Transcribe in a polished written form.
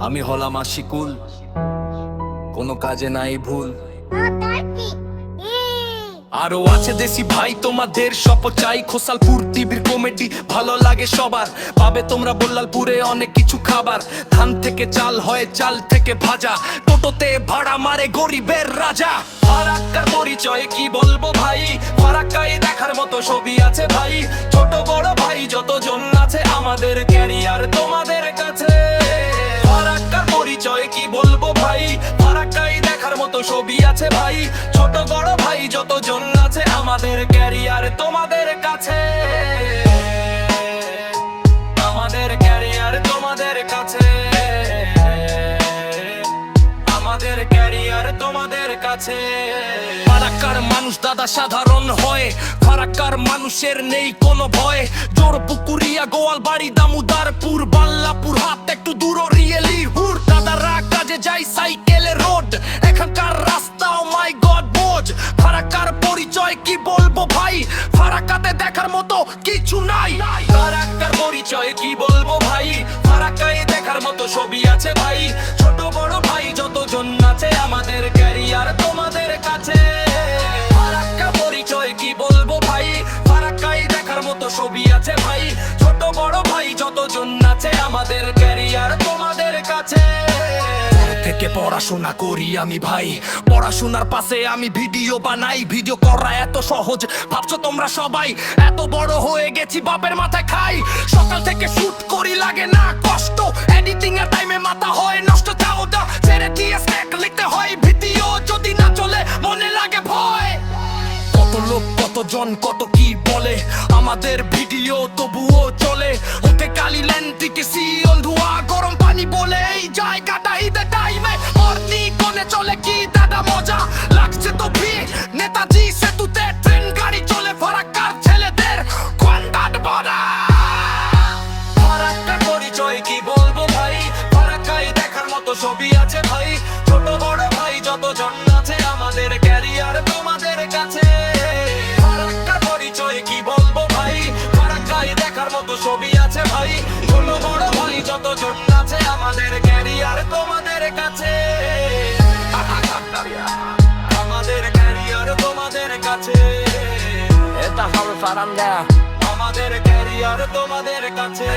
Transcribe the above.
আমি হলাম আশিকুল, কোনো কাজে নাই ভুল। আরো আছে দেশি ভাই তোমাদের সপচাই, খোসালপুর টিভির কমেডি ভালো লাগে সবার। পাবে তোমরা বল্লালপুরে অনেক কিছু খাবার, ধান থেকে চাল হয়, চাল থেকে ভাজা, টোটোতে ভাড়া মারে গরিবের রাজা। ফারাক্কার পরিচয়ে কি বলবো ভাই, ফারাক্কায় দেখার মতো ছবি আছে ভাই। ছোট বড় ভাই যতজন আছে, আমাদের ক্যারিয়ার তোমাদের কাছে। ফারাক্কার পরিচয়ে কি বলবো ভাই, ফারাক্কায় দেখার মতো ছবি আছে ভাই। ছোট বড় ভাই যতজন আছে, আমাদের ক্যারিয়ার তোমাদের কাছে। আমাদের ক্যারিয়ার তোমাদের কাছে, আমাদের ক্যারিয়ার তোমাদের কাছে। ফারাক্কার মানুষ দাদা সাধারণ হয়, ফারাক্কার মানুষের নেই কোনো ভয়। জোরপুকুরিয়া, গোয়ালবাড়ি, দামোদরপুর, বাল্লাপুর হাট একটু দূর, রিয়েলি হুর। দাদারা কাজে যায় সাইকেলে রোড, এখানকার রাস্তা ও মাই গড বোঝ। ফারাক্কার পরিচয় কি বলবো ভাই, ফারাক্কাতে দেখার মতো কিছু নাই। ফারাক্কার পরিচয় কি বলবো ভাই, ফারাক্কায় দেখার মতো ছবি আছে ভাই। ছোট বড় ভাই যতজন আছে, আমাদের ক্যারিয়ার তোমাদের কাছে। ফারাক্কা পরিচয় কি বলবো ভাই, ফারাক্কায় দেখার মতো ছবি আছে ভাই। ছোট বড় ভাই যতজন আছে, আমাদের ক্যারিয়ার তোমাদের কাছে। থেকে পড়াশোনা করি আমি ভাই, পড়াশোনার পাশে আমি ভিডিও বানাই। ভিডিও করা এত সহজ ভাবছো তোমরা সবাই, এত বড় হয়ে গেছি বাপের মাথায় খাই। সকাল থেকে শুট করি, লাগে না কষ্ট, এডিটিং এর টাইমে মাথা হয় নষ্ট। চাওদা ছেড়ে দিয়ে স্ট্যাক লিখতে হয়, ভিডিও যদি না চলে মনে লাগে ভয়। কত লোক কতজন কত কি বলে, আমাদের ভিডিও তবুও চলে। ওকে কালি লেন্টিকে সিওন ধোয়া, গরম পানি বলে এই জায়গাটা ঈদের টাইমে অর্নি কোনে চলে কি দাদা মজা লাগছে তো ভি। নেতাজি সেতুতে ট্রেন গাড়ি চলে, ফারাক্কার ছেলেদের কোয়ান্টাট বড়া। ফারাক্কার পরিচয় কি বলবো ভাই, ফারাক্কায় দেখার মতো ছবি আছে ভাই। ছোট বড় ভাই যতজন আছে, আমাদের ক্যারিয়ার তোমাদের কাছে। ফারাক্কার পরিচয় কি বলবো ভাই, ফারাক্কায় দেখার মতো ছবি আছে ভাই। ছোট বড় ভাই যতজন আছে, আমাদের ক্যারিয়ার তোমাদের কাছে। আমাদের ক্যারিয়ার তোমাদের কাছে, এটা হবে ফারান্দা। আমাদের ক্যারিয়ার তোমাদের কাছে।